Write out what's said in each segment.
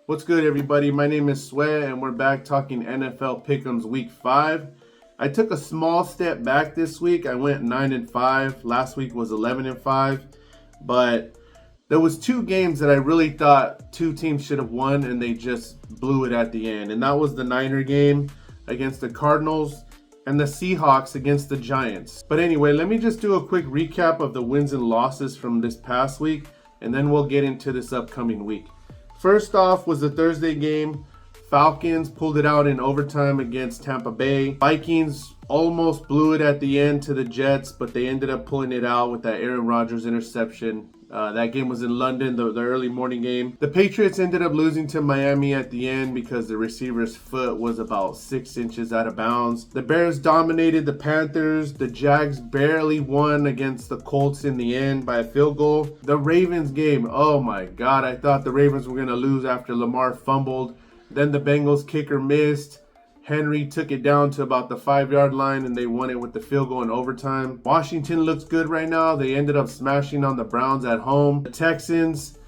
What's good, everybody? My name is Sweat, and we're back talking NFL Pick'ems Week 5. I took a small step back this week. I went 9-5. Last week was 11-5. But there was two games that I really thought two teams should have won, and they just blew it at the end. And that was the Niner game against the Cardinals and the Seahawks against the Giants. But anyway, let me just do a quick recap of the wins and losses from this past week, and then we'll get into this upcoming week. First off was the Thursday game. Falcons pulled it out in overtime against Tampa Bay. Vikings almost blew it at the end to the Jets, but they ended up pulling it out with that Aaron Rodgers interception. That game was in London, the early morning game. The Patriots ended up losing to Miami at the end because the receiver's foot was about 6 inches out of bounds. The Bears dominated the Panthers. The Jags barely won against the Colts in the end by a field goal. The Ravens game, oh my God, I thought the Ravens were going to lose after Lamar fumbled. Then the Bengals kicker missed. Henry took it down to about the 5-yard line, and they won it with the field goal in overtime. Washington looks good right now. They ended up smashing on the Browns at home. The Texans,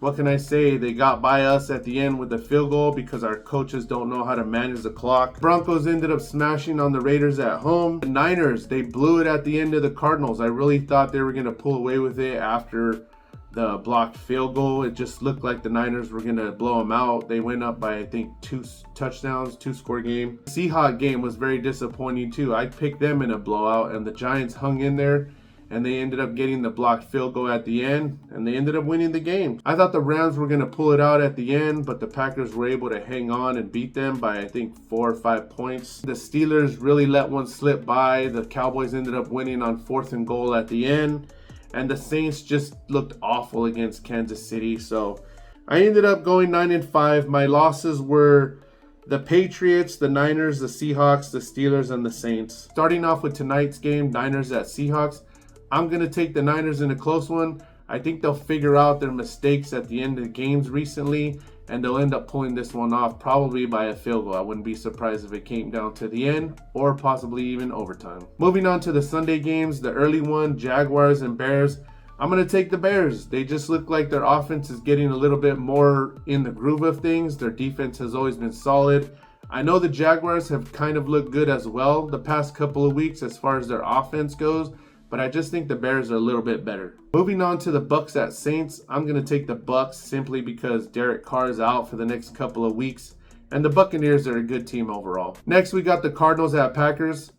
what can I say? They got by us at the end with the field goal because our coaches don't know how to manage the clock. Broncos ended up smashing on the Raiders at home. The Niners, they blew it at the end of the Cardinals. I really thought they were going to pull away with it after the blocked field goal. It just looked like the Niners were going to blow them out. They went up by, I think, 2 touchdowns, 2-score game. The Seahawks game was very disappointing too. I picked them in a blowout, and the Giants hung in there, and they ended up getting the blocked field goal at the end, and they ended up winning the game. I thought the Rams were going to pull it out at the end, but the Packers were able to hang on and beat them by, I think, 4 or 5 points. The Steelers really let one slip by. The Cowboys ended up winning on 4th and goal at the end. And the Saints just looked awful against Kansas City. So I ended up going 9-5. My losses were the Patriots, the Niners, the Seahawks, the Steelers, and the Saints. Starting off with tonight's game, Niners at Seahawks. I'm going to take the Niners in a close one. I think they'll figure out their mistakes at the end of the games recently, and they'll end up pulling this one off probably by a field goal. I wouldn't be surprised if it came down to the end or possibly even overtime. Moving on to the Sunday games, the early one, Jaguars and Bears. I'm going to take the Bears. They just look like their offense is getting a little bit more in the groove of things. Their defense has always been solid. I know the Jaguars have kind of looked good as well the past couple of weeks as far as their offense goes, but I just think the Bears are a little bit better. Moving on to the Bucks at Saints, I'm going to take the Bucks simply because Derek Carr is out for the next couple of weeks, and the Buccaneers are a good team overall. Next, we got the Cardinals at Packers.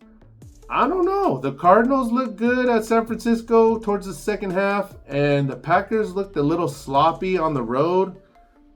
I don't know. The Cardinals looked good at San Francisco towards the second half, and the Packers looked a little sloppy on the road,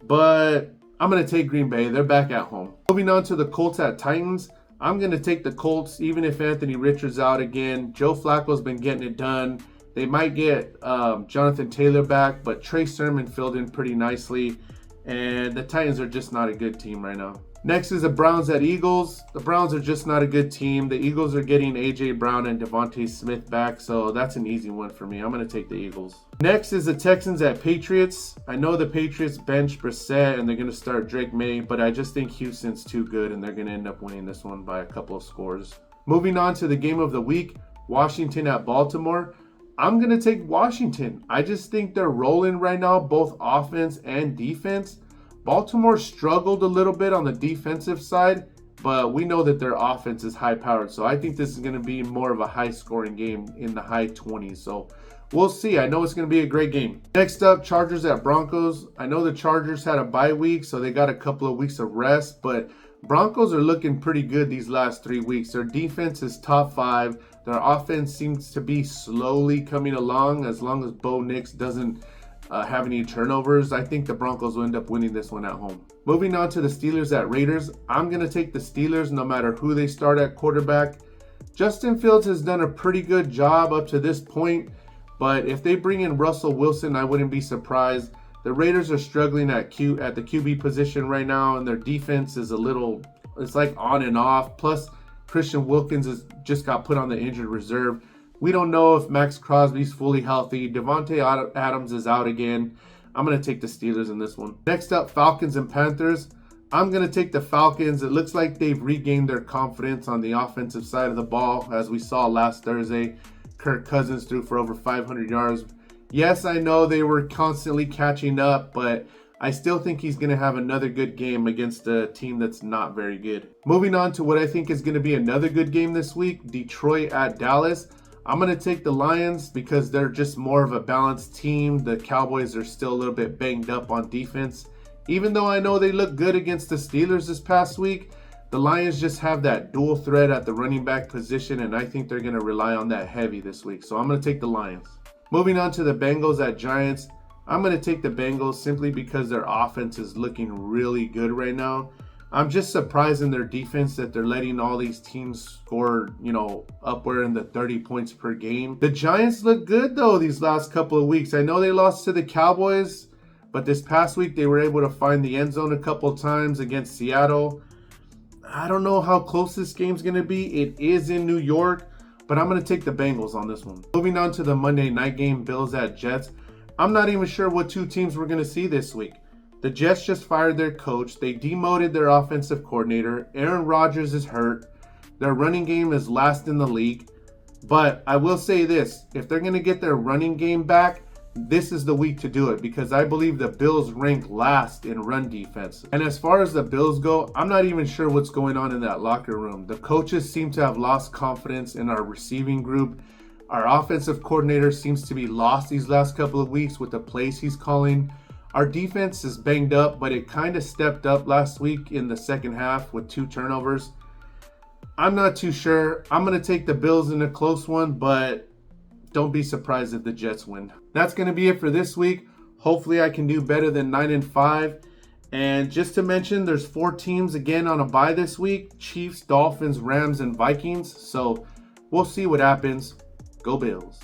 but I'm going to take Green Bay. They're back at home. Moving on to the Colts at Titans. I'm going to take the Colts, even if Anthony Richards out again. Joe Flacco's been getting it done. They might get Jonathan Taylor back, but Trey Sermon filled in pretty nicely. And the Titans are just not a good team right now. Next is the Browns at Eagles. The Browns are just not a good team. The Eagles are getting A.J. Brown and Devontae Smith back, so that's an easy one for me. I'm going to take the Eagles. Next is the Texans at Patriots. I know the Patriots bench Brissett and they're going to start Drake May, but I just think Houston's too good and they're going to end up winning this one by a couple of scores. Moving on to the game of the week, Washington at Baltimore. I'm going to take Washington. I just think they're rolling right now, both offense and defense. Baltimore struggled a little bit on the defensive side, but we know that their offense is high-powered. So I think this is going to be more of a high-scoring game in the high 20s. So we'll see. I know it's going to be a great game. Next up, Chargers at Broncos. I know the Chargers had a bye week, so they got a couple of weeks of rest, but Broncos are looking pretty good these last 3 weeks. Their defense is top 5. Their offense seems to be slowly coming along as long as Bo Nix doesn't have any turnovers. I think the Broncos will end up winning this one at home. Moving on to the Steelers at Raiders. I'm going to take the Steelers no matter who they start at quarterback. Justin Fields has done a pretty good job up to this point, but if they bring in Russell Wilson, I wouldn't be surprised. The Raiders are struggling at the QB position right now, and their defense is it's like on and off. Plus, Christian Wilkins has just got put on the injured reserve. We don't know if Max Crosby's fully healthy. Devontae Adams is out again. I'm going to take the Steelers in this one. Next up, Falcons and Panthers. I'm going to take the Falcons. It looks like they've regained their confidence on the offensive side of the ball. As we saw last Thursday, Kirk Cousins threw for over 500 yards. Yes, I know they were constantly catching up, but I still think he's going to have another good game against a team that's not very good. Moving on to what I think is going to be another good game this week, Detroit at Dallas. I'm going to take the Lions because they're just more of a balanced team. The Cowboys are still a little bit banged up on defense. Even though I know they look good against the Steelers this past week, the Lions just have that dual threat at the running back position, and I think they're going to rely on that heavy this week. So I'm going to take the Lions. Moving on to the Bengals at Giants. I'm going to take the Bengals simply because their offense is looking really good right now. I'm just surprised in their defense that they're letting all these teams score, upward in the 30 points per game. The Giants look good though these last couple of weeks. I know they lost to the Cowboys, but this past week they were able to find the end zone a couple times against Seattle. I don't know how close this game's going to be. It is in New York, but I'm going to take the Bengals on this one. Moving on to the Monday night game, Bills at Jets. I'm not even sure what two teams we're going to see this week. The Jets just fired their coach. They demoted their offensive coordinator. Aaron Rodgers is hurt. Their running game is last in the league. But I will say this, if they're going to get their running game back, this is the week to do it because I believe the Bills rank last in run defense. And as far as the Bills go, I'm not even sure what's going on in that locker room. The coaches seem to have lost confidence in our receiving group. Our offensive coordinator seems to be lost these last couple of weeks with the plays he's calling. Our defense is banged up, but it kind of stepped up last week in the second half with 2 turnovers. I'm not too sure. I'm going to take the Bills in a close one, but don't be surprised if the Jets win. That's going to be it for this week. Hopefully I can do better than 9-5. And just to mention, there's 4 teams again on a bye this week. Chiefs, Dolphins, Rams, and Vikings. So we'll see what happens. Go Bills.